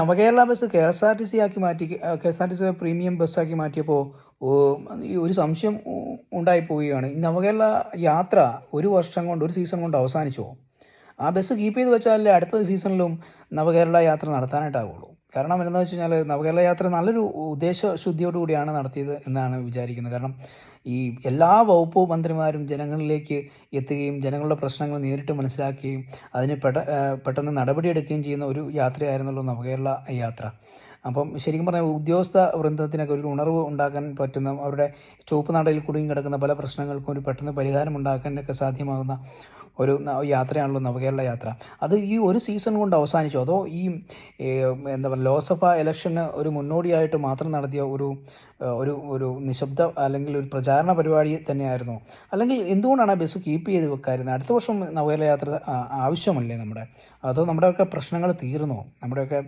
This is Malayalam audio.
നവകേരള ബസ് കെ.എസ്.ആർ.ടി.സി ആക്കി മാറ്റി, കെ.എസ്.ആർ.ടി.സി പ്രീമിയം ബസ്സാക്കി മാറ്റിയപ്പോൾ ഈ ഒരു സംശയം ഉണ്ടായി പോവുകയാണ്. ഈ നവകേരള യാത്ര ഒരു വർഷം കൊണ്ട്, ഒരു സീസൺ കൊണ്ട് അവസാനിച്ചോ? ആ ബസ് കീപ്പ് ചെയ്ത് വെച്ചാലേ അടുത്ത സീസണിലും നവകേരള യാത്ര നടത്താനായിട്ടാവുള്ളൂ. കാരണം എന്താണെന്ന് വെച്ച് കഴിഞ്ഞാൽ നവകേരള യാത്ര നല്ലൊരു ഉദ്ദേശശുദ്ധിയോടു കൂടിയാണ് നടത്തിയത് എന്നാണ് വിചാരിക്കുന്നത്. കാരണം ഈ എല്ലാ വകുപ്പ് മന്ത്രിമാരും ജനങ്ങളിലേക്ക് എത്തുകയും ജനങ്ങളുടെ പ്രശ്നങ്ങൾ നേരിട്ട് മനസ്സിലാക്കുകയും അതിന് പെട്ടെന്ന് നടപടിയെടുക്കുകയും ചെയ്യുന്ന ഒരു യാത്രയായിരുന്നല്ലോ നവകേരള യാത്ര. അപ്പം ശരിക്കും പറഞ്ഞാൽ ഉദ്യോഗസ്ഥ വൃന്ദത്തിനൊക്കെ ഒരു ഉണർവ് ഉണ്ടാക്കാൻ പറ്റുന്ന, അവരുടെ ചുവപ്പ് നാടയിൽ കുടുങ്ങി കിടക്കുന്ന പല പ്രശ്നങ്ങൾക്കും ഒരു പെട്ടെന്ന് പരിഹാരം ഉണ്ടാക്കാനൊക്കെ സാധ്യമാകുന്ന ഒരു യാത്രയാണല്ലോ നവകേരള യാത്ര. അത് ഈ ഒരു സീസൺ കൊണ്ട് അവസാനിച്ചോ, അതോ ഈ എന്താ പറയുക ലോക്സഭാ ഇലക്ഷന് ഒരു മുന്നോടിയായിട്ട് മാത്രം നടത്തിയ ഒരു ഒരു ഒരു നിശബ്ദ അല്ലെങ്കിൽ ഒരു പ്രചാരണ പരിപാടി തന്നെയായിരുന്നോ? അല്ലെങ്കിൽ എന്തുകൊണ്ടാണ് ആ ബസ് കീപ്പ് ചെയ്ത് വെക്കായിരുന്നത്? അടുത്ത വർഷം നവകേരള യാത്ര ആവശ്യമല്ലേ നമ്മുടെ? അതോ നമ്മുടെയൊക്കെ പ്രശ്നങ്ങൾ തീർന്നോ? നമ്മുടെയൊക്കെ